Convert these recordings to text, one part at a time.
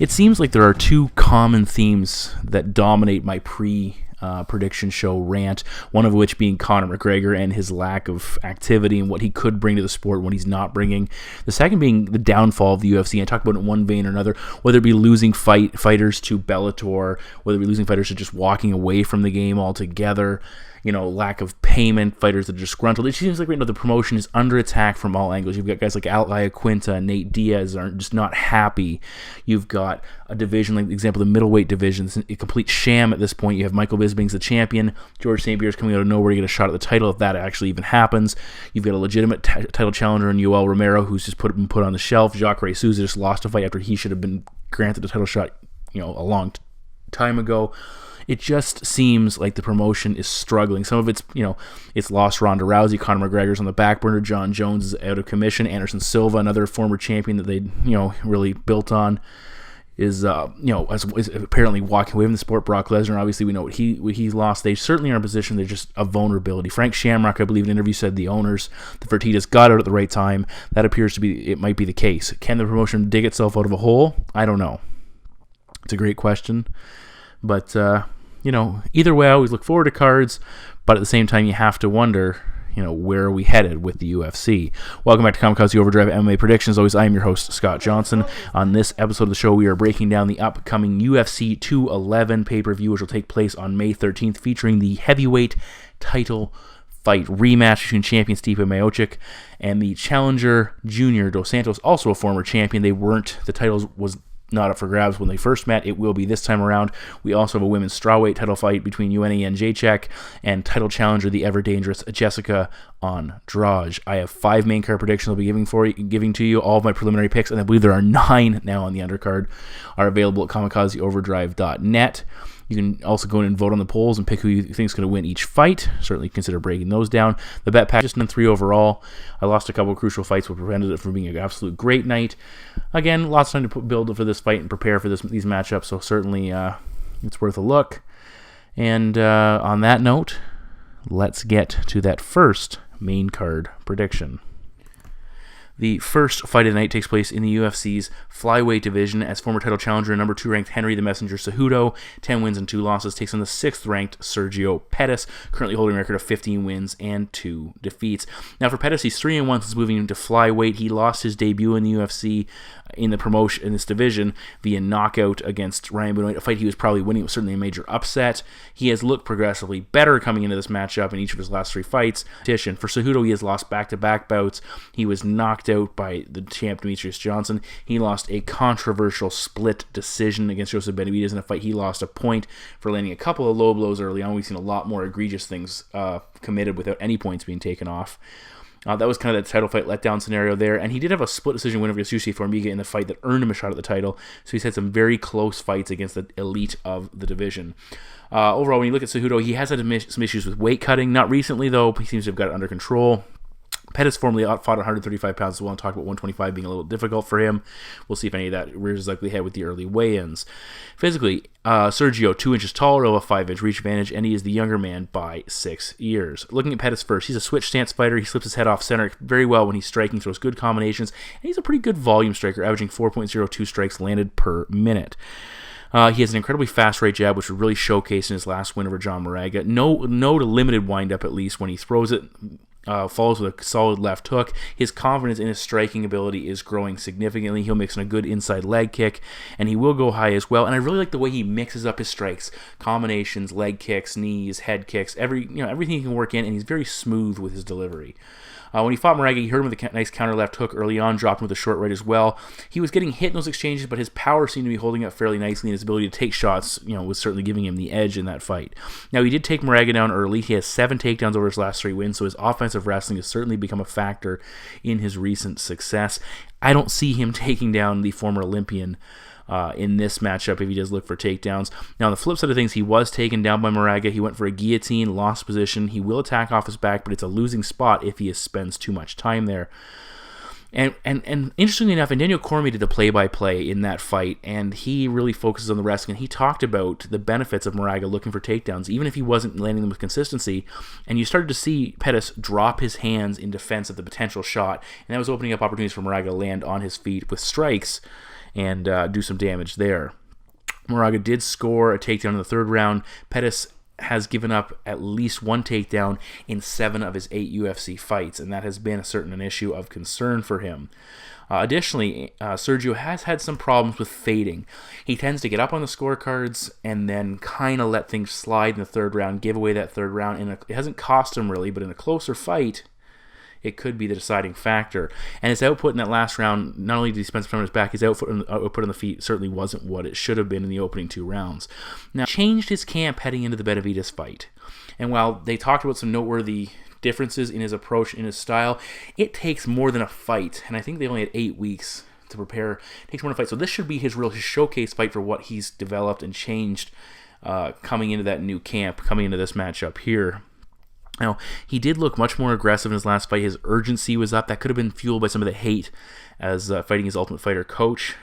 It seems like there are two common themes that dominate my prediction show rant, one of which being Conor McGregor and his lack of activity and what he could bring to the sport when he's not bringing. The second being the downfall of the UFC. I talk about it in one vein or another, whether it be losing fighters to Bellator, whether it be losing fighters to just walking away from the game altogether, lack of payment, fighters that are disgruntled. It seems like right now the promotion is under attack from all angles. You've got guys like Quinta and Nate Diaz are just not happy. You've got a division, like the example, the middleweight division, it's a complete sham at this point. You have Michael Bisping's the champion. George St. Pierre's coming out of nowhere to get a shot at the title, if that actually even happens. You've got a legitimate title challenger in Yoel Romero, who's just been put on the shelf. Jacare Souza just lost a fight after he should have been granted a title shot, a long time ago. It just seems like the promotion is struggling. Some of it's, it's lost Ronda Rousey, Conor McGregor's on the back burner, John Jones is out of commission, Anderson Silva, another former champion that they, really built on, is apparently walking away from the sport. Brock Lesnar, obviously we know what he lost. They certainly are in a position, they're just a vulnerability. Frank Shamrock, I believe in an interview, said the owners, the Fertittas, got out at the right time. That appears to be, it might be the case. Can the promotion dig itself out of a hole? I don't know. It's a great question. But, either way, I always look forward to cards, but at the same time, you have to wonder, where are we headed with the UFC? Welcome back to Kamikaze Overdrive MMA Predictions. As always, I am your host, Scott Johnson. On this episode of the show, we are breaking down the upcoming UFC 211 pay-per-view, which will take place on May 13th, featuring the heavyweight title fight rematch between champion Stipe Miocic and the challenger Junior Dos Santos, also a former champion. The titles was not up for grabs when they first met. It will be this time around. We also have a women's strawweight title fight between Joanna and Jedrzejczyk and title challenger, the ever-dangerous Jessica Andrade. I have 5 main card predictions I'll be giving to you. All of my preliminary picks, and I believe there are 9 now on the undercard, are available at kamikazeoverdrive.net. You can also go in and vote on the polls and pick who you think is going to win each fight. Certainly consider breaking those down. The bet pack, just done 3 overall. I lost a couple of crucial fights, which prevented it from being an absolute great night. Again, lots of time to build for this fight and prepare for these matchups, so certainly it's worth a look. And on that note, let's get to that first main card prediction. The first fight of the night takes place in the UFC's flyweight division as former title challenger and number 2 ranked Henry the Messenger Cejudo, 10 wins and 2 losses, takes on the 6th ranked Sergio Pettis, currently holding a record of 15 wins and 2 defeats. Now for Pettis, he's 3-1 since moving into flyweight. He lost his debut in the UFC in the promotion in this division via knockout against Ryan Benoit, a fight he was probably winning. It was certainly a major upset. He has looked progressively better coming into this matchup in each of his last 3 fights. For Cejudo, he has lost back-to-back bouts. He was knocked out by the champ Demetrius Johnson. He lost a controversial split decision against Joseph Benavidez in a fight he lost a point for landing a couple of low blows early on. We've seen a lot more egregious things committed without any points being taken off. That was kind of the title fight letdown scenario there, and he did have a split decision win over Yasushi Formiga in the fight that earned him a shot at the title, so he's had some very close fights against the elite of the division. Overall, when you look at Cejudo, he has had some issues with weight cutting, not recently though, he seems to have got it under control. Pettis formerly fought 135 pounds as well, and talked about 125 being a little difficult for him. We'll see if any of that rears his ugly head with the early weigh-ins. Physically, Sergio, 2 inches taller, a 5-inch reach advantage, and he is the younger man by 6 years. Looking at Pettis first, he's a switch stance fighter. He slips his head off center very well when he's striking, throws good combinations, and he's a pretty good volume striker, averaging 4.02 strikes landed per minute. He has an incredibly fast right jab, which was really showcased in his last win over John Moraga. No to limited windup, at least, when he throws it. Follows with a solid left hook. His confidence in his striking ability is growing significantly. He'll mix in a good inside leg kick, and he will go high as well. And I really like the way he mixes up his strikes, combinations, leg kicks, knees, head kicks, everything he can work in, and he's very smooth with his delivery. When he fought Moraga, he hurt him with a nice counter left hook early on, dropped him with a short right as well. He was getting hit in those exchanges, but his power seemed to be holding up fairly nicely, and his ability to take shots, was certainly giving him the edge in that fight. Now, he did take Moraga down early. He has 7 takedowns over his last 3 wins, so his offensive wrestling has certainly become a factor in his recent success. I don't see him taking down the former Olympian in this matchup if he does look for takedowns. Now, on the flip side of things, he was taken down by Moraga. He went for a guillotine, lost position. He will attack off his back, but it's a losing spot if he spends too much time there. And interestingly enough, and Daniel Cormier did the play-by-play in that fight, and he really focuses on the wrestling. And he talked about the benefits of Moraga looking for takedowns, even if he wasn't landing them with consistency. And you started to see Pettis drop his hands in defense of the potential shot, and that was opening up opportunities for Moraga to land on his feet with strikes and do some damage there. Moraga did score a takedown in the third round. Pettis has given up at least one takedown in 7 of his 8 UFC fights, and that has been an issue of concern for him. Additionally, Sergio has had some problems with fading. He tends to get up on the scorecards and then kind of let things slide in the third round, give away that third round, and it hasn't cost him really, but in a closer fight, it could be the deciding factor. And his output in that last round, not only did he spend some time on his back, his output on the feet certainly wasn't what it should have been in the opening 2 rounds. Now, he changed his camp heading into the Benavidez fight. And while they talked about some noteworthy differences in his approach, in his style, it takes more than a fight. And I think they only had 8 weeks to prepare. It takes more than a fight. So this should be his showcase fight for what he's developed and changed coming into that new camp, coming into this matchup here. Now, he did look much more aggressive in his last fight. His urgency was up. That could have been fueled by some of the hate as fighting his Ultimate Fighter coach,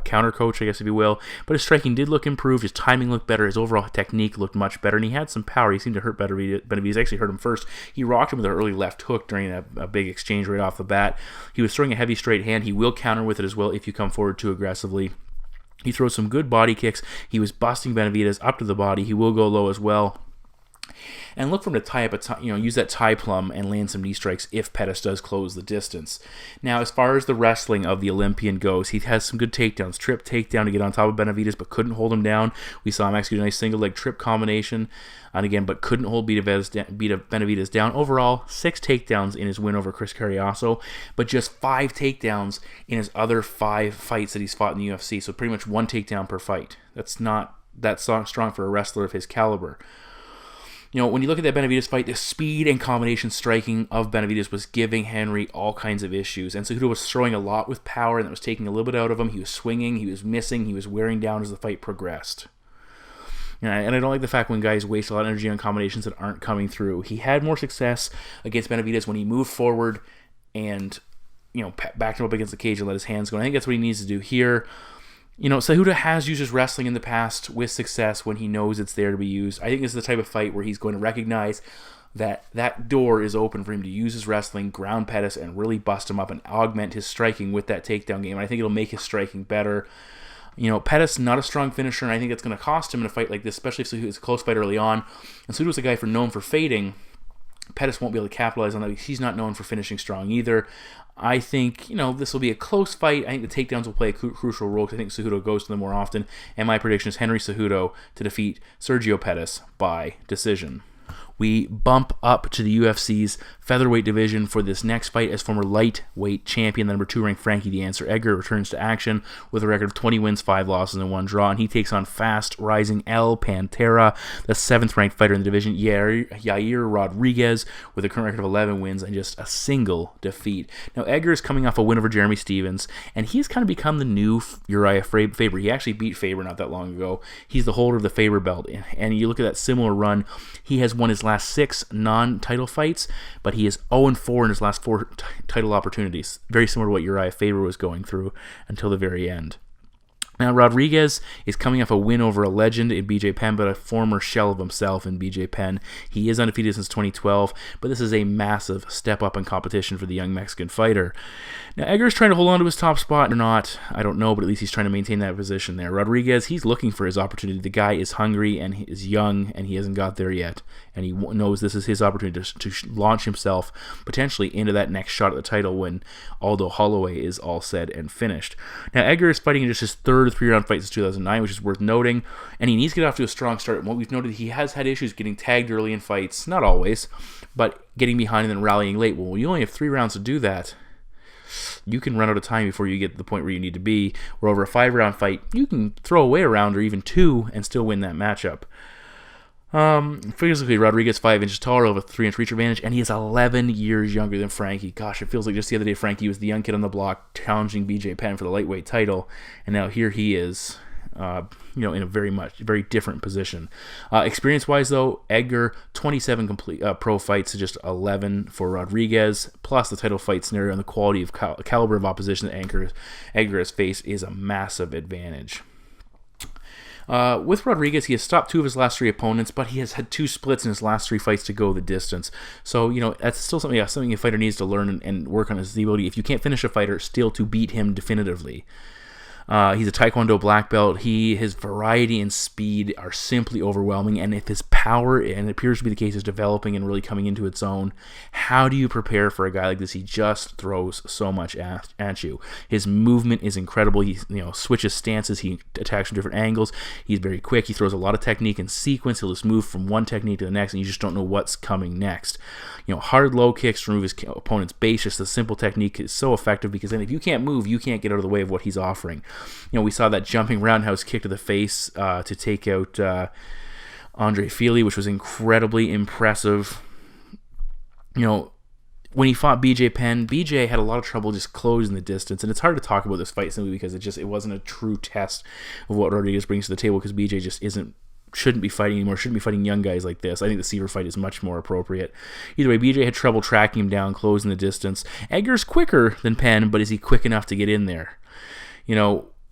counter coach, I guess if you will. But his striking did look improved. His timing looked better. His overall technique looked much better. And he had some power. He seemed to hurt Benavidez. Actually hurt him first. He rocked him with an early left hook during a big exchange right off the bat. He was throwing a heavy straight hand. He will counter with it as well if you come forward too aggressively. He throws some good body kicks. He was busting Benavidez up to the body. He will go low as well. And look for him to tie up use that tie plum and land some knee strikes if Pettis does close the distance. Now, as far as the wrestling of the Olympian goes, he has some good takedowns. Trip takedown to get on top of Benavidez, but couldn't hold him down. We saw him execute a nice single leg trip combination, and again, but couldn't hold Benavidez down. Overall, 6 takedowns in his win over Chris Carriazo, but just 5 takedowns in his other 5 fights that he's fought in the UFC. So pretty much 1 takedown per fight. That's not that strong for a wrestler of his caliber. When you look at that Benavidez fight, the speed and combination striking of Benavidez was giving Henry all kinds of issues. And Cejudo was throwing a lot with power, and that was taking a little bit out of him. He was swinging, he was missing, he was wearing down as the fight progressed. And I don't like the fact when guys waste a lot of energy on combinations that aren't coming through. He had more success against Benavidez when he moved forward and backed him up against the cage and let his hands go. And I think that's what he needs to do here. Cejudo has used his wrestling in the past with success when he knows it's there to be used. I think this is the type of fight where he's going to recognize that door is open for him to use his wrestling, ground Pettis, and really bust him up and augment his striking with that takedown game. And I think it'll make his striking better. Pettis, not a strong finisher, and I think that's going to cost him in a fight like this, especially if it's a close fight early on. And Cejudo's a guy known for fading. Pettis won't be able to capitalize on that because he's not known for finishing strong either. I think, this will be a close fight. I think the takedowns will play a crucial role because I think Cejudo goes to them more often. And my prediction is Henry Cejudo to defeat Sergio Pettis by decision. We bump up to the UFC's featherweight division for this next fight as former lightweight champion, the number 2 ranked Frankie the Answer Edgar returns to action with a record of 20 wins, 5 losses, and 1 draw, and he takes on fast-rising El Pantera, the 7th ranked fighter in the division, Yair Rodriguez, with a current record of 11 wins and just a single defeat. Now, Edgar is coming off a win over Jeremy Stevens, and he's kind of become the new Uriah Faber. He actually beat Faber not that long ago. He's the holder of the Faber belt, and you look at that similar run, he has won his last 6 non-title fights, but he is 0-4 in his last 4 title opportunities. Very similar to what Uriah Faber was going through until the very end. Now, Rodriguez is coming off a win over a legend in BJ Penn, but a former shell of himself in BJ Penn. He is undefeated since 2012, but this is a massive step up in competition for the young Mexican fighter. Now, Edgar is trying to hold on to his top spot or not, I don't know, but at least he's trying to maintain that position there. Rodriguez, he's looking for his opportunity. The guy is hungry and he is young, and he hasn't got there yet, and he knows this is his opportunity to launch himself potentially into that next shot at the title when Aldo Holloway is all said and finished. Now, Edgar is fighting in just his 3rd 3-round fight since 2009, which is worth noting, and he needs to get off to a strong start. And what we've noted, he has had issues getting tagged early in fights, not always, but getting behind and then rallying late. Well, you only have 3 rounds to do that. You can run out of time before you get to the point where you need to be, where over a 5-round fight, you can throw away a round or even 2 and still win that matchup. Physically, Rodriguez 5 inches taller, over 3-inch reach advantage, and he is 11 years younger than Frankie. Gosh, it feels like just the other day Frankie was the young kid on the block challenging BJ Penn for the lightweight title, and now here he is in a very different position. Experience-wise, though, Edgar, 27 complete pro fights to just 11 for Rodriguez, plus the title fight scenario and the quality of caliber of opposition that Edgar has faced is a massive advantage. With Rodriguez, he has stopped 2 of his last 3 opponents, but he has had 2 splits in his last 3 fights to go the distance. So, that's still something a fighter needs to learn and work on, is the ability, if you can't finish a fighter, still to beat him definitively. He's a Taekwondo black belt. His variety and speed are simply overwhelming, and if his power, and it appears to be the case, is developing and really coming into its own, how do you prepare for a guy like this? He just throws so much at you. His movement is incredible. He switches stances. He attacks from different angles. He's very quick. He throws a lot of technique in sequence. He'll just move from one technique to the next, and you just don't know what's coming next. Hard low kicks to remove his opponent's base. Just the simple technique is so effective, because then if you can't move, you can't get out of the way of what he's offering. We saw that jumping roundhouse kick to the face to take out Andre Fili, which was incredibly impressive. When he fought BJ Penn, BJ had a lot of trouble just closing the distance, and it's hard to talk about this fight simply because it wasn't a true test of what Rodriguez brings to the table, because BJ just shouldn't be fighting anymore, shouldn't be fighting young guys like this. I think the Seaver fight is much more appropriate. Either way, BJ had trouble tracking him down, closing the distance. Edgar's quicker than Penn, but is he quick enough to get in there?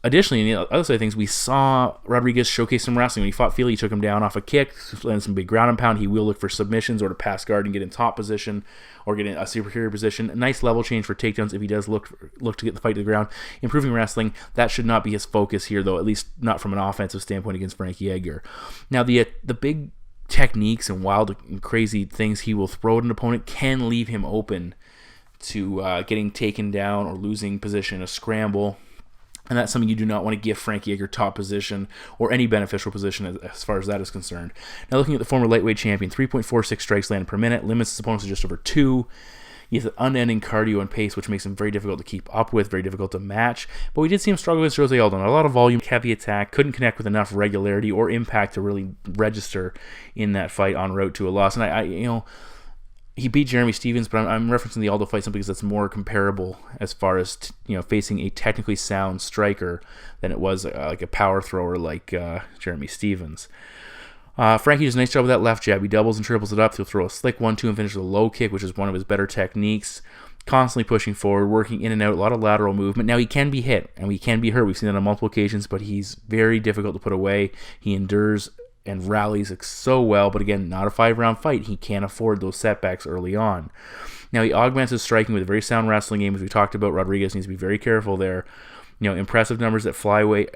Additionally, on the other side of things, we saw Rodriguez showcase some wrestling. When he fought Fili, he took him down off a kick, landed some big ground and pound. He will look for submissions or to pass guard and get in top position or get in a superior position. A nice level change for takedowns if he does look to get the fight to the ground. Improving wrestling, that should not be his focus here, though, at least not from an offensive standpoint against Frankie Edgar. Now, the big techniques and wild and crazy things he will throw at an opponent can leave him open to getting taken down or losing position in a scramble. And that's something you do not want to give Frankie Edgar top position or any beneficial position as far as that is concerned. Now, looking at the former lightweight champion, 3.46 strikes landed per minute, limits his opponents to just over 2. He has an unending cardio and pace, which makes him very difficult to keep up with, very difficult to match. But we did see him struggle against Jose Aldo. Not a lot of volume, heavy attack, couldn't connect with enough regularity or impact to really register in that fight en route to a loss. And he beat Jeremy Stephens, but I'm referencing the Aldo fight simply because that's more comparable as far as facing a technically sound striker than it was like a power thrower like Jeremy Stephens. Frankie does a nice job with that left jab. He doubles and triples it up. He'll throw a slick 1-2 and finish with a low kick, which is one of his better techniques. Constantly pushing forward, working in and out, a lot of lateral movement. Now, he can be hit and he can be hurt. We've seen that on multiple occasions, but he's very difficult to put away. He endures and rallies so well, but again, not a 5-round fight. He can't afford those setbacks early on. Now, he augments his striking with a very sound wrestling game, as we talked about. Rodriguez needs to be very careful there. Impressive numbers at featherweight,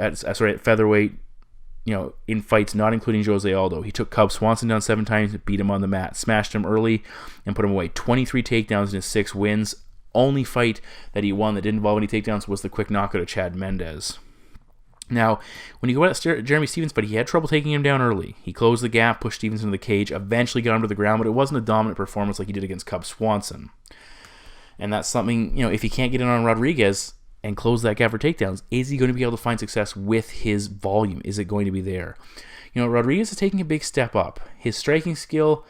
in fights not including Jose Aldo. He took Cub Swanson down 7 times, beat him on the mat, smashed him early, and put him away. 23 takedowns in his 6 wins. Only fight that he won that didn't involve any takedowns was the quick knockout of Chad Mendez. Now, when you go at Jeremy Stephens' fight, he had trouble taking him down early. He closed the gap, pushed Stephens into the cage, eventually got him to the ground, but it wasn't a dominant performance like he did against Cub Swanson. And that's something, if he can't get in on Rodriguez and close that gap for takedowns, is he going to be able to find success with his volume? Is it going to be there? Rodriguez is taking a big step up. His striking skill,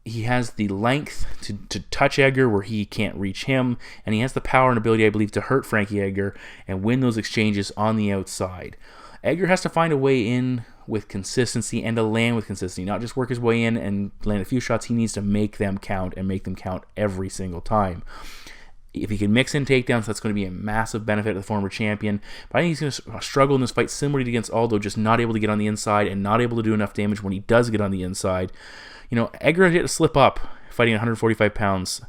he has the length to touch Edgar where he can't reach him, and he has the power and ability, I believe, to hurt Frankie Edgar and win those exchanges on the outside. Edgar has to find a way in with consistency and to land with consistency, not just work his way in and land a few shots. He needs to make them count and make them count every single time. If he can mix in takedowns, that's going to be a massive benefit to the former champion. But I think he's going to struggle in this fight similarly against Aldo, just not able to get on the inside and not able to do enough damage when he does get on the inside. Edgar had to slip up fighting 145 pounds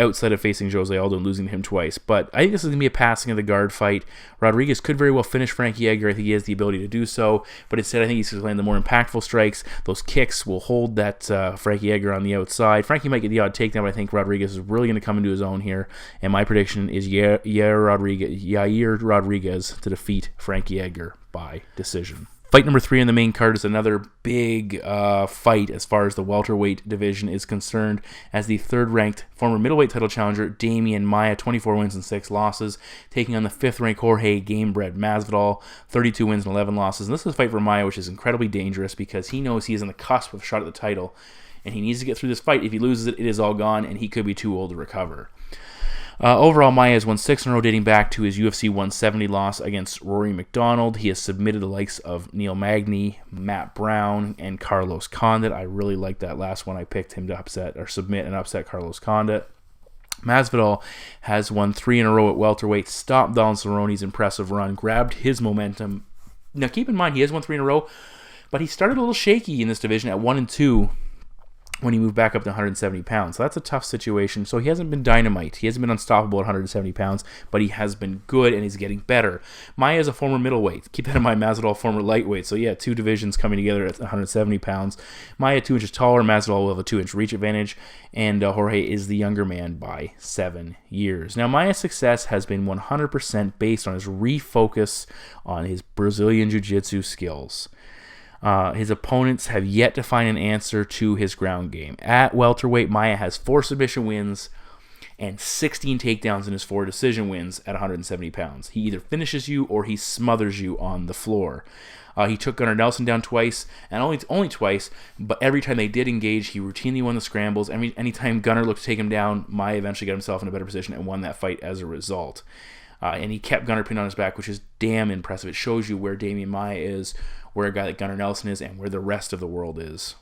outside of facing Jose Aldo and losing to him twice. But I think this is going to be a passing of the guard fight. Rodriguez could very well finish Frankie Edgar. I think he has the ability to do so. But instead, I think he's going to land the more impactful strikes. Those kicks will hold that Frankie Edgar on the outside. Frankie might get the odd takedown, but I think Rodriguez is really going to come into his own here. And my prediction is Yair Rodriguez to defeat Frankie Edgar by decision. Fight number 3 on the main card is another big fight as far as the welterweight division is concerned, as the 3rd-ranked former middleweight title challenger Demian Maia, 24 wins and 6 losses, taking on the 5th-ranked Jorge Gamebred Masvidal, 32 wins and 11 losses. And this is a fight for Maia, which is incredibly dangerous because he knows he is on the cusp of a shot at the title, and he needs to get through this fight. If he loses it, it is all gone, and he could be too old to recover. Overall, Maia has won 6 in a row dating back to his UFC 170 loss against Rory McDonald. He has submitted the likes of Neil Magny, Matt Brown, and Carlos Condit. I really like that last one. I picked him to upset or submit and upset Carlos Condit. Masvidal has won 3 in a row at welterweight, stopped Donald Cerrone's impressive run, grabbed his momentum. Now, keep in mind, he has won 3 in a row, but he started a little shaky in this division at 1-2 when he moved back up to 170 pounds. So that's a tough situation. So he hasn't been dynamite. He hasn't been unstoppable at 170 pounds, but he has been good and he's getting better. Maia is a former middleweight. Keep that in mind, Masvidal, former lightweight. So yeah, 2 divisions coming together at 170 pounds. Maia 2 inches taller. Masvidal will have a 2-inch reach advantage. And Jorge is the younger man by 7 years. Now, Maia's success has been 100% based on his refocus on his Brazilian Jiu-Jitsu skills. His opponents have yet to find an answer to his ground game. At welterweight, Maia has 4 submission wins and 16 takedowns in his 4 decision wins at 170 pounds. He either finishes you or he smothers you on the floor. He took Gunnar Nelson down twice, and only twice, but every time they did engage, he routinely won the scrambles. Anytime Gunnar looked to take him down, Maia eventually got himself in a better position and won that fight as a result. And he kept Gunnar pinned on his back, which is damn impressive. It shows you where Demian Maia is, where a guy like Gunnar Nelson is, and where the rest of the world is.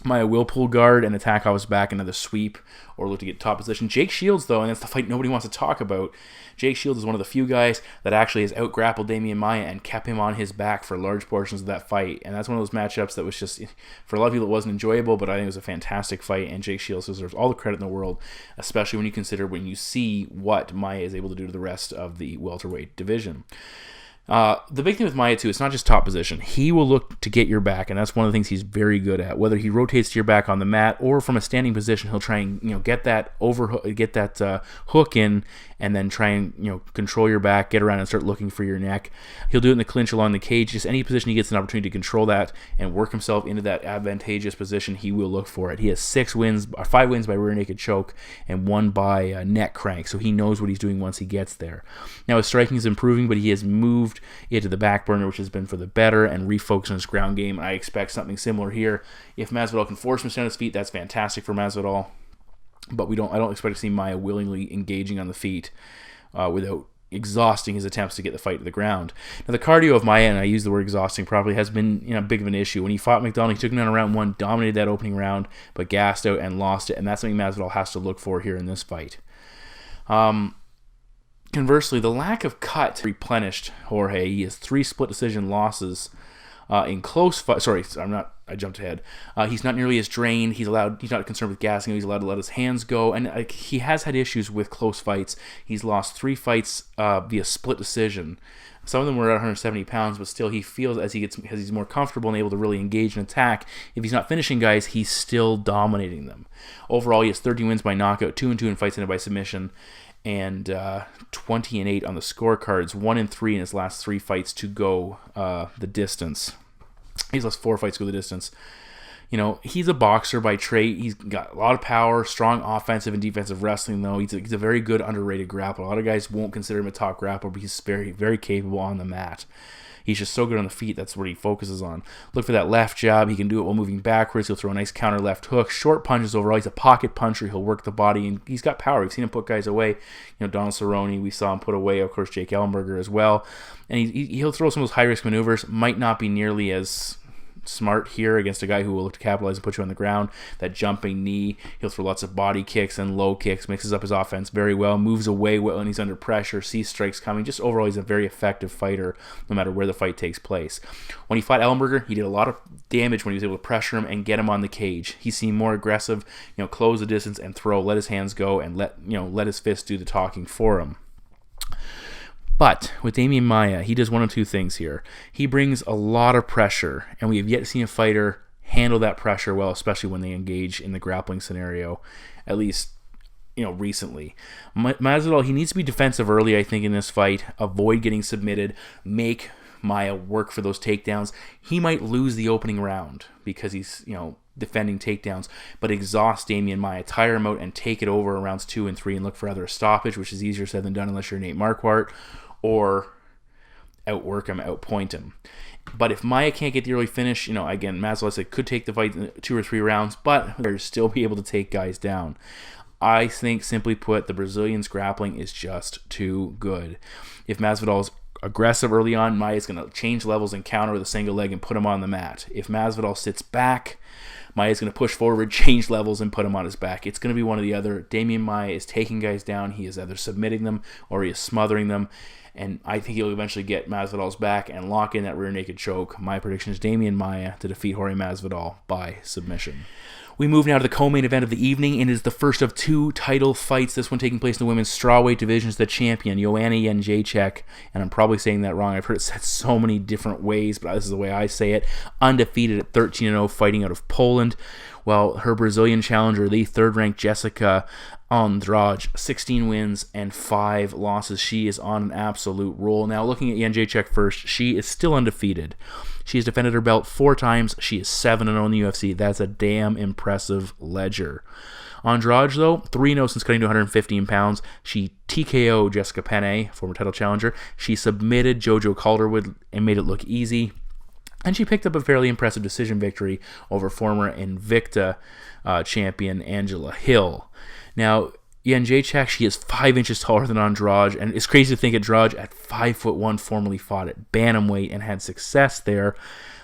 Maia will pull guard and attack off his back, another sweep, or look to get top position. Jake Shields, though, and that's the fight nobody wants to talk about. Jake Shields is one of the few guys that actually has out-grappled Demian Maia and kept him on his back for large portions of that fight. And that's one of those matchups that was just, for a lot of people, it wasn't enjoyable, but I think it was a fantastic fight, and Jake Shields deserves all the credit in the world, especially when you see what Maia is able to do to the rest of the welterweight division. The big thing with Maia, too, it's not just top position. He will look to get your back, and that's one of the things he's very good at. Whether he rotates to your back on the mat or from a standing position, he'll try and get that hook in, and then try and control your back, get around and start looking for your neck. He'll do it in the clinch along the cage. Just any position he gets an opportunity to control that and work himself into that advantageous position, he will look for it. He has 5 wins by rear naked choke and 1 by neck crank, so he knows what he's doing once he gets there. Now his striking is improving, but he has moved it to the back burner, which has been for the better, and refocus on his ground game. I expect something similar here. If Masvidal can force him to stand on his feet, that's fantastic for Masvidal. But I don't expect to see Maia willingly engaging on the feet without exhausting his attempts to get the fight to the ground. Now, the cardio of Maia, and I use the word exhausting properly, has been big of an issue. When he fought McDonald, he took him down in round 1, dominated that opening round, but gassed out and lost it, and that's something Masvidal has to look for here in this fight. Conversely, the lack of cut replenished Jorge. He has 3 split decision losses in close fights. Sorry, I jumped ahead. He's not nearly as drained. He's not concerned with gassing. He's allowed to let his hands go, and he has had issues with close fights. He's lost 3 fights via split decision. Some of them were at 170 pounds, but still he feels as he's more comfortable and able to really engage and attack, if he's not finishing guys, he's still dominating them. Overall, he has 13 wins by knockout, 2-2 in fights ended by submission, and 20-8 on the scorecards, 1-3 in his last 3 fights to go the distance. He's lost 4 fights to go the distance. He's a boxer by trait. He's got a lot of power, strong offensive and defensive wrestling, though. He's a very good underrated grappler. A lot of guys won't consider him a top grappler, but he's very, very capable on the mat. He's just so good on the feet. That's what he focuses on. Look for that left jab. He can do it while moving backwards. He'll throw a nice counter left hook. Short punches overall. He's a pocket puncher. He'll work the body, and he's got power. We've seen him put guys away. Donald Cerrone, we saw him put away, of course, Jake Ellenberger as well. And he'll throw some of those high-risk maneuvers. Might not be nearly as smart here against a guy who will look to capitalize and put you on the ground. That jumping knee, he'll throw lots of body kicks and low kicks, mixes up his offense very well, moves away when he's under pressure, sees strikes coming. Just overall, he's a very effective fighter no matter where the fight takes place. When he fought Ellenberger, he did a lot of damage when he was able to pressure him and get him on the cage. He seemed more aggressive, close the distance and throw, let his hands go, and let his fists do the talking for him. But with Demian Maia, he does one of 2 things here. He brings a lot of pressure, and we have yet to see a fighter handle that pressure well, especially when they engage in the grappling scenario, at least recently. Masvidal, he needs to be defensive early, I think, in this fight, avoid getting submitted, make Maia work for those takedowns. He might lose the opening round because he's, defending takedowns, but exhaust Demian Maia, tire him out, and take it over in rounds 2 and 3 and look for either a stoppage, which is easier said than done unless you're Nate Marquardt, or outwork him, outpoint him. But if Maia can't get the early finish, again, Masvidal could take the fight in 2 or 3 rounds, but he'll still be able to take guys down. I think, simply put, the Brazilian's grappling is just too good. If Masvidal is aggressive early on, Maia's going to change levels and counter with a single leg and put him on the mat. If Masvidal sits back, Maia's going to push forward, change levels, and put him on his back. It's going to be one or the other. Demian Maia is taking guys down. He is either submitting them or he is smothering them. And I think he'll eventually get Masvidal's back and lock in that rear naked choke. My prediction is Demian Maia to defeat Jorge Masvidal by submission. We move now to the co-main event of the evening, and it is the first of two title fights. This one taking place in the women's strawweight division. The champion, Joanna Jedrzejczyk, and I'm probably saying that wrong. I've heard it said so many different ways, but this is the way I say it. Undefeated at 13-0, fighting out of Poland. While her Brazilian challenger, the third-ranked Jessica Andrade, 16 wins and 5 losses. She is on an absolute roll. Now, looking at Jedrzejczyk first, she is still undefeated. She has defended her belt 4 times. She is 7-0 in the UFC. That's a damn impressive ledger. Andrade, though, 3-0 since cutting to 115 pounds. She TKO'd Jessica Penne, former title challenger. She submitted Jojo Calderwood and made it look easy. And she picked up a fairly impressive decision victory over former Invicta champion Angela Hill. Now, Jedrzejczyk, she is 5 inches taller than Andrade, and it's crazy to think Andrade at 5'1" formerly fought at bantamweight and had success there.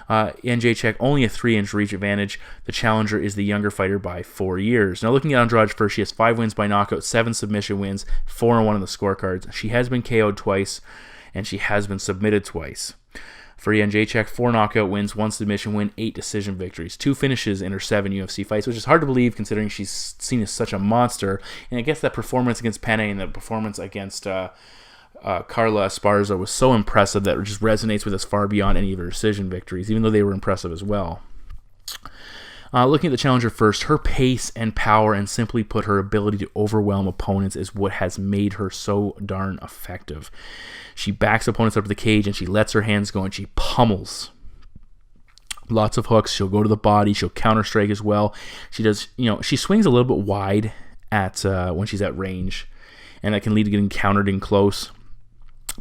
Jedrzejczyk only a 3-inch reach advantage. The challenger is the younger fighter by 4 years. Now, looking at Andrade first, she has 5 wins by knockout, 7 submission wins, 4-1 on the scorecards. She has been KO'd twice, and she has been submitted twice. For Jedrzejczyk, 4 knockout wins, 1 submission win, 8 decision victories, 2 finishes in her 7 UFC fights, which is hard to believe considering she's seen as such a monster. And I guess that performance against Penne and the performance against Carla Esparza was so impressive that it just resonates with us far beyond any of her decision victories, even though they were impressive as well. Looking at the challenger first, her pace and power, and simply put, her ability to overwhelm opponents is what has made her so darn effective. She backs opponents up to the cage and she lets her hands go and she pummels. Lots of hooks. She'll go to the body. She'll counter strike as well. She does, she swings a little bit wide at when she's at range, and that can lead to getting countered in close.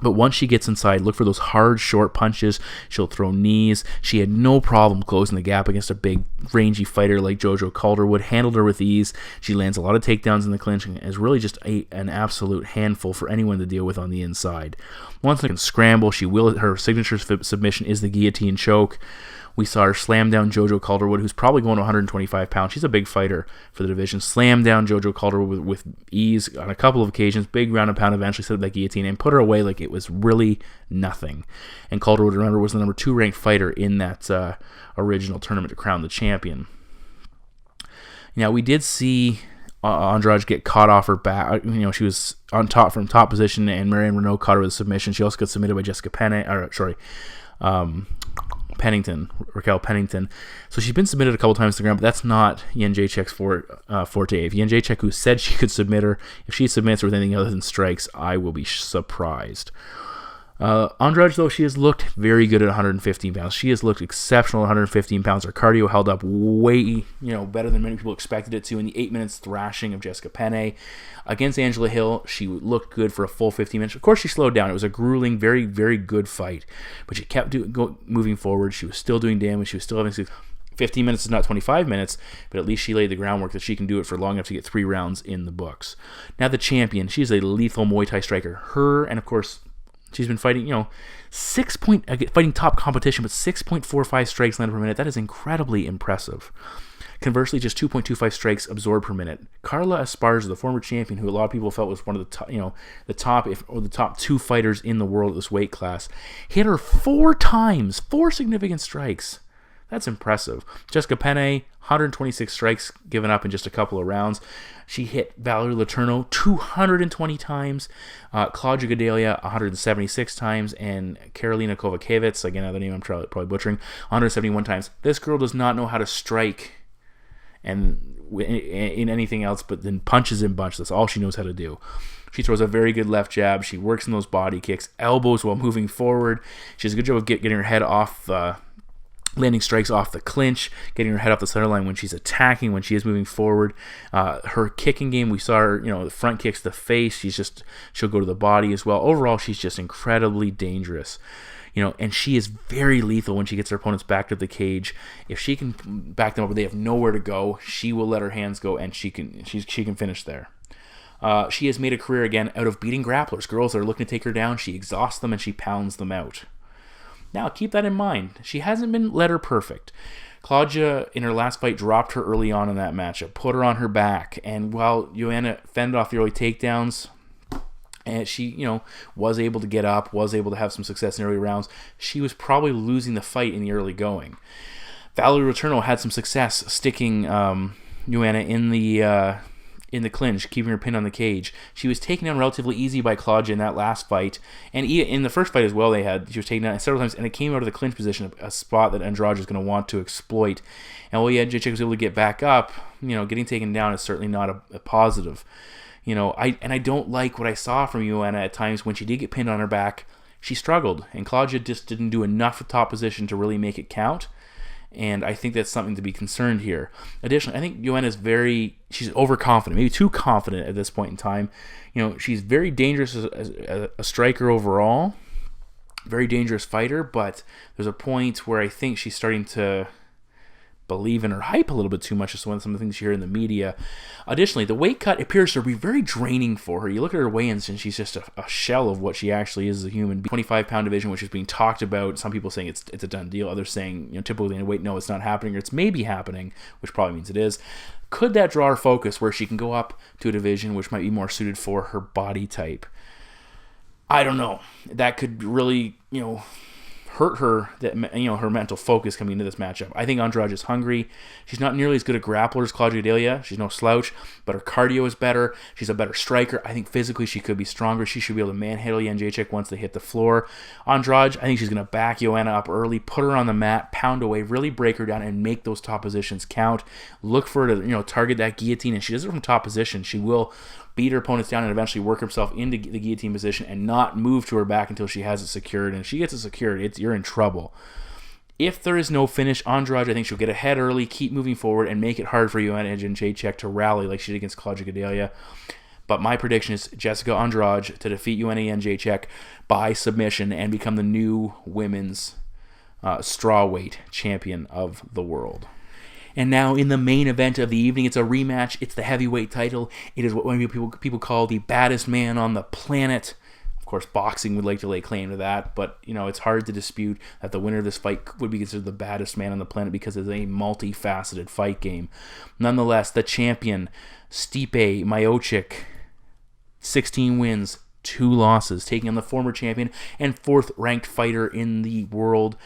But once she gets inside, look for those hard, short punches. She'll throw knees. She had no problem closing the gap against a big, rangy fighter like Jojo Calderwood. Handled her with ease. She lands a lot of takedowns in the clinch and is really just an absolute handful for anyone to deal with on the inside. Once they can scramble, her signature submission is the guillotine choke. We saw her slam down Jojo Calderwood, who's probably going to 125 pounds. She's a big fighter for the division. Slam down Jojo Calderwood with ease on a couple of occasions. Big round and pound, eventually set up that guillotine and put her away like it was really nothing. And Calderwood, remember, was the number 2 ranked fighter in that original tournament to crown the champion. Now, we did see Andrade get caught off her back. She was on top from top position, and Marion Renault caught her with a submission. She also got submitted by Jessica Raquel Pennington. So she's been submitted a couple times to the ground, but that's not Jedrzejczyk's forte. If Jedrzejczyk, who said she could submit her, if she submits her with anything other than strikes, I will be surprised. Andrade, though, she has looked very good at 115 pounds. She has looked exceptional at 115 pounds. Her cardio held up way, better than many people expected it to in the 8 minutes thrashing of Jessica Penne. Against Angela Hill, she looked good for a full 15 minutes. Of course, she slowed down. It was a grueling, very, very good fight. But she kept moving forward. She was still doing damage. She was still having 15 minutes is not 25 minutes, but at least she laid the groundwork that she can do it for long enough to get 3 rounds in the books. Now the champion, she's a lethal Muay Thai striker. Her, and of course, she's been fighting, fighting top competition, but 6.45 strikes landed per minute. That is incredibly impressive. Conversely, just 2.25 strikes absorbed per minute. Carla Esparza, the former champion, who a lot of people felt was one of the top, the top 2 fighters in the world at this weight class, hit her 4 times, 4 significant strikes. That's impressive. Jessica Penne, 126 strikes given up in just a couple of rounds. She hit Valerie Letourneau 220 times, Claudia Gadelia 176 times, and Karolina Kovacevic, again, another name I'm probably butchering, 171 times. This girl does not know how to strike and in anything else but then punches and bunches. That's all she knows how to do. She throws a very good left jab. She works in those body kicks, elbows while moving forward. She does a good job of getting her head off landing strikes off the clinch, getting her head off the center line when she's attacking, when she is moving forward. Her kicking game, we saw her, the front kicks to the face. She'll go to the body as well. Overall, she's just incredibly dangerous. and she is very lethal when she gets her opponents back to the cage. If she can back them up, they have nowhere to go, she will let her hands go, and she can finish there. She has made a career again out of beating grapplers. Girls that are looking to take her down, she exhausts them and she pounds them out. Now, keep that in mind. She hasn't been letter perfect. Claudia, in her last fight, dropped her early on in that matchup, put her on her back, and while Joanna fended off the early takedowns, and she, was able to get up, was able to have some success in early rounds, she was probably losing the fight in the early going. Valerie Raturno had some success sticking Joanna in the clinch, keeping her pinned on the cage. She was taken down relatively easy by Claudia in that last fight, and in the first fight as well, she was taken down several times, and it came out of the clinch position, a spot that Andrade is going to want to exploit. And while Jedrzejczyk was able to get back up, getting taken down is certainly not a positive. I don't like what I saw from Joanna at times. When she did get pinned on her back, she struggled, and Claudia just didn't do enough with top position to really make it count. And I think that's something to be concerned here. Additionally, I think Joanna's she's overconfident, maybe too confident at this point in time. She's very dangerous as a striker overall, very dangerous fighter, but there's a point where I think she's starting to believe in her hype a little bit too much, just some of the things you hear in the media. Additionally, the weight cut appears to be very draining for her. You look at her weigh-ins, and she's just a shell of what she actually is as a human. 25-pound division, which is being talked about. Some people saying it's a done deal. Others saying, typically in weight, no, it's not happening, or it's maybe happening, which probably means it is. Could that draw her focus where she can go up to a division which might be more suited for her body type? I don't know. That could really, hurt her, her mental focus coming into this matchup. I think Andrade is hungry. She's not nearly as good a grappler as Claudia Gadelha. She's no slouch, but her cardio is better. She's a better striker. I think physically she could be stronger. She should be able to manhandle Jedrzejczyk once they hit the floor. Andrade, I think she's going to back Joanna up early, put her on the mat, pound away, really break her down, and make those top positions count. Look for her to target that guillotine, and she does it from top position. She will beat her opponents down and eventually work herself into the guillotine position and not move to her back until she has it secured. And if she gets it secured, you're in trouble. If there is no finish, Andrade, I think she'll get ahead early, keep moving forward, and make it hard for Joanna Jedrzejczyk to rally like she did against Claudia Gadelha. But my prediction is Jessica Andrade to defeat Joanna Jedrzejczyk by submission and become the new women's strawweight champion of the world. And now in the main event of the evening, it's a rematch. It's the heavyweight title. It is what many people call the baddest man on the planet. Of course, boxing would like to lay claim to that, but it's hard to dispute that the winner of this fight would be considered the baddest man on the planet because it's a multifaceted fight game. Nonetheless, the champion, Stipe Miocic, 16 wins, 2 losses, taking on the former champion and 4th-ranked fighter in the world,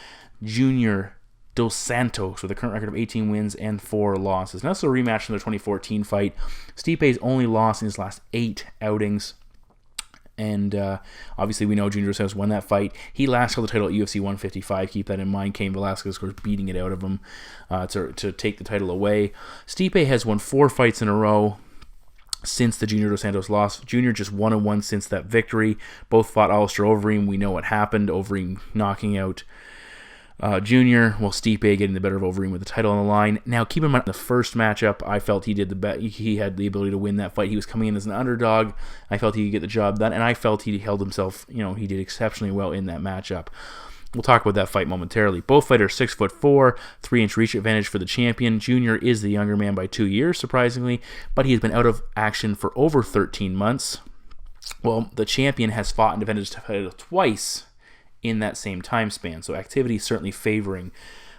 Junior Dos Santos, with a current record of 18 wins and 4 losses. Now, this is a rematch from their 2014 fight. Stipe's only lost in his last 8 outings. And obviously, we know Junior Dos Santos won that fight. He last held the title at UFC 155. Keep that in mind. Cain Velasquez, of course, beating it out of him to take the title away. Stipe has won 4 fights in a row since the Junior Dos Santos loss. Junior just 1-1 since that victory. Both fought Alistair Overeem. We know what happened. Overeem knocking out Junior, while Stipe getting the better of Overeem with the title on the line. Now, keep in mind, the first matchup, I felt he had the ability to win that fight. He was coming in as an underdog. I felt he could get the job done, and I felt he held himself, he did exceptionally well in that matchup. We'll talk about that fight momentarily. Both fighters 6'4", 3-inch reach advantage for the champion. Junior is the younger man by 2 years, surprisingly, but he has been out of action for over 13 months. Well, the champion has fought and defended his title twice in that same time span, so activity certainly favoring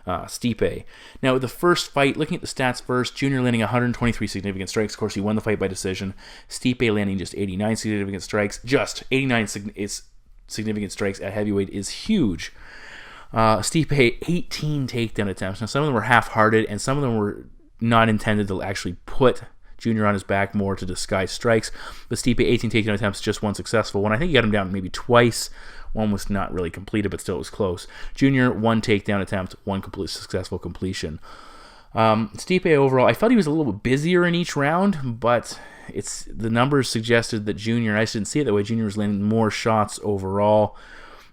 Stipe. Now, the first fight, looking at the stats first, Junior landing 123 significant strikes. Of course, he won the fight by decision. Stipe landing just 89 significant strikes. Just 89 significant strikes at heavyweight is huge. Stipe, 18 takedown attempts. Now, some of them were half-hearted, and some of them were not intended to actually put Junior on his back more to disguise strikes. But Stipe, 18 takedown attempts, just 1 successful one. I think he got him down maybe twice. One was not really completed, but still it was close. Junior, 1 takedown attempt, 1 successful completion. Stipe overall, I felt he was a little bit busier in each round, but the numbers suggested that Junior, I just didn't see it that way, Junior was landing more shots overall.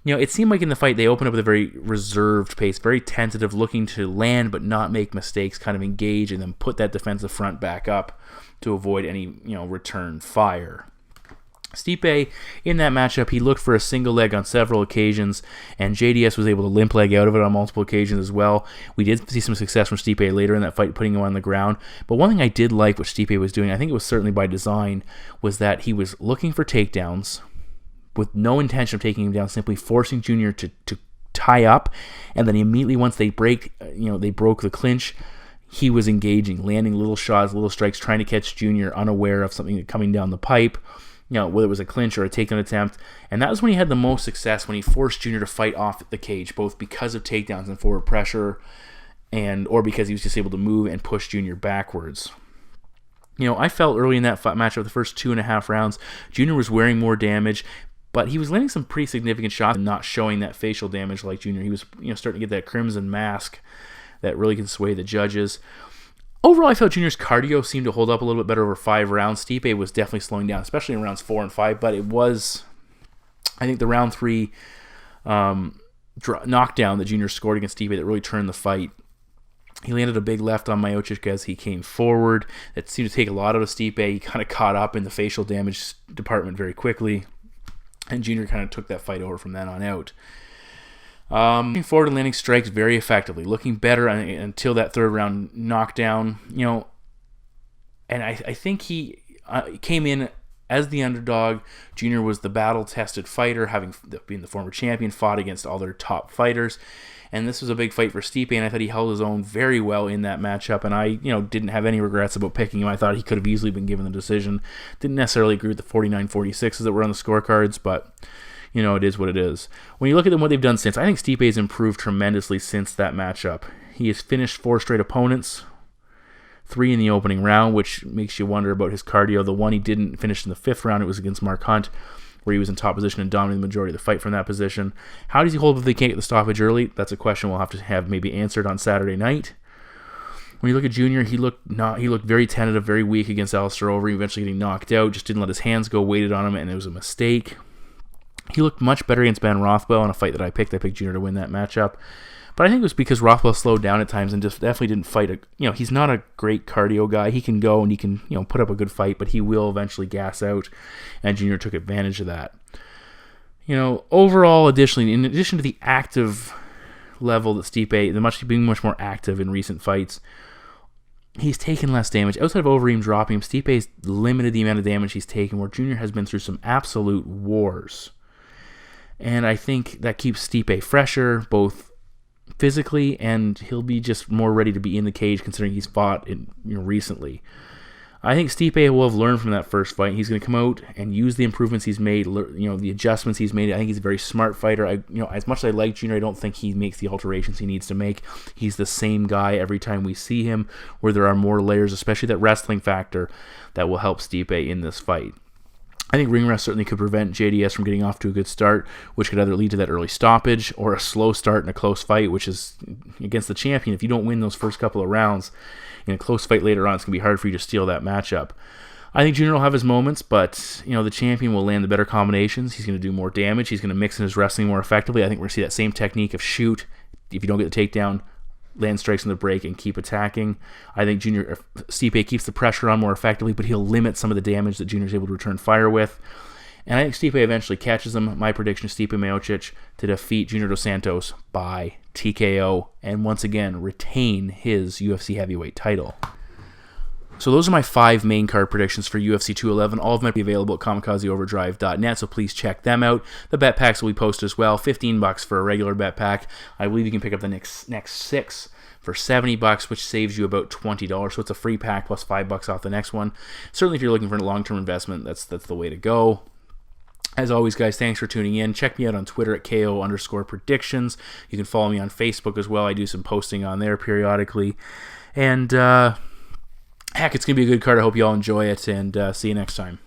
It seemed like in the fight they opened up with a very reserved pace, very tentative, looking to land but not make mistakes, kind of engage and then put that defensive front back up to avoid any return fire. Stipe, in that matchup, he looked for a single leg on several occasions, and JDS was able to limp leg out of it on multiple occasions as well. We did see some success from Stipe later in that fight, putting him on the ground. But one thing I did like what Stipe was doing, I think it was certainly by design, was that he was looking for takedowns with no intention of taking him down, simply forcing Junior to tie up, and then immediately once they broke the clinch, he was engaging, landing little shots, little strikes, trying to catch Junior unaware of something coming down the pipe. Whether it was a clinch or a takedown attempt. And that was when he had the most success, when he forced Junior to fight off the cage, both because of takedowns and forward pressure, or because he was just able to move and push Junior backwards. I felt early in that matchup, the first 2.5 rounds, Junior was wearing more damage, but he was landing some pretty significant shots and not showing that facial damage like Junior. He was starting to get that crimson mask that really can sway the judges. Overall, I felt Junior's cardio seemed to hold up a little bit better over 5 rounds. Stipe was definitely slowing down, especially in rounds 4 and 5, but it was, I think, the round 3 knockdown that Junior scored against Stipe that really turned the fight. He landed a big left on Miocic as he came forward. That seemed to take a lot out of Stipe. He kind of caught up in the facial damage department very quickly, and Junior kind of took that fight over from then on out. Looking forward to landing strikes very effectively, looking better until that 3rd round knockdown. And I think he came in as the underdog. Junior was the battle-tested fighter, having been the former champion, fought against all their top fighters. And this was a big fight for Stipe, and I thought he held his own very well in that matchup. And I, didn't have any regrets about picking him. I thought he could have easily been given the decision. Didn't necessarily agree with the 49-46s that were on the scorecards, but it is what it is. When you look at what they've done since, I think Stipe has improved tremendously since that matchup. He has finished 4 straight opponents, 3 in the opening round, which makes you wonder about his cardio. The one he didn't finish in the 5th round, it was against Mark Hunt, where he was in top position and dominated the majority of the fight from that position. How does he hold if they can't get the stoppage early? That's a question we'll have to have maybe answered on Saturday night. When you look at Junior, he looked very tentative, very weak against Alistair Overeem, eventually getting knocked out, just didn't let his hands go, waited on him, and it was a mistake. He looked much better against Ben Rothwell in a fight that I picked. I picked Junior to win that matchup. But I think it was because Rothwell slowed down at times and just definitely didn't fight. He's not a great cardio guy. He can go and he can, put up a good fight, but he will eventually gas out, and Junior took advantage of that. Overall, additionally, in addition to the active level that Stipe, being much more active in recent fights, he's taken less damage. Outside of Overeem dropping him, Stipe's limited the amount of damage he's taken, where Junior has been through some absolute wars. And I think that keeps Stipe fresher, both physically, and he'll be just more ready to be in the cage, considering he's fought recently. I think Stipe will have learned from that first fight. He's going to come out and use the improvements he's made, the adjustments he's made. I think he's a very smart fighter. As much as I like Junior, I don't think he makes the alterations he needs to make. He's the same guy every time we see him, where there are more layers, especially that wrestling factor that will help Stipe in this fight. I think ring rust certainly could prevent JDS from getting off to a good start, which could either lead to that early stoppage or a slow start in a close fight, which is against the champion. If you don't win those first couple of rounds in a close fight later on, it's going to be hard for you to steal that matchup. I think Junior will have his moments, but the champion will land the better combinations. He's going to do more damage. He's going to mix in his wrestling more effectively. I think we're going to see that same technique of shoot. If you don't get the takedown, land strikes in the break and keep attacking. I think Stipe keeps the pressure on more effectively, but he'll limit some of the damage that Junior's able to return fire with. And I think Stipe eventually catches him. My prediction is Stipe Miocic to defeat Junior Dos Santos by TKO and once again retain his UFC heavyweight title. So those are my 5 main card predictions for UFC 211. All of them will be available at kamikazeoverdrive.net, so please check them out. The bet packs will be posted as well. $15 for a regular bet pack. I believe you can pick up the next 6 for $70, which saves you about $20. So it's a free pack plus $5 off the next one. Certainly if you're looking for a long-term investment, that's the way to go. As always, guys, thanks for tuning in. Check me out on Twitter at KO_predictions. You can follow me on Facebook as well. I do some posting on there periodically. And, heck, it's going to be a good card. I hope you all enjoy it, and see you next time.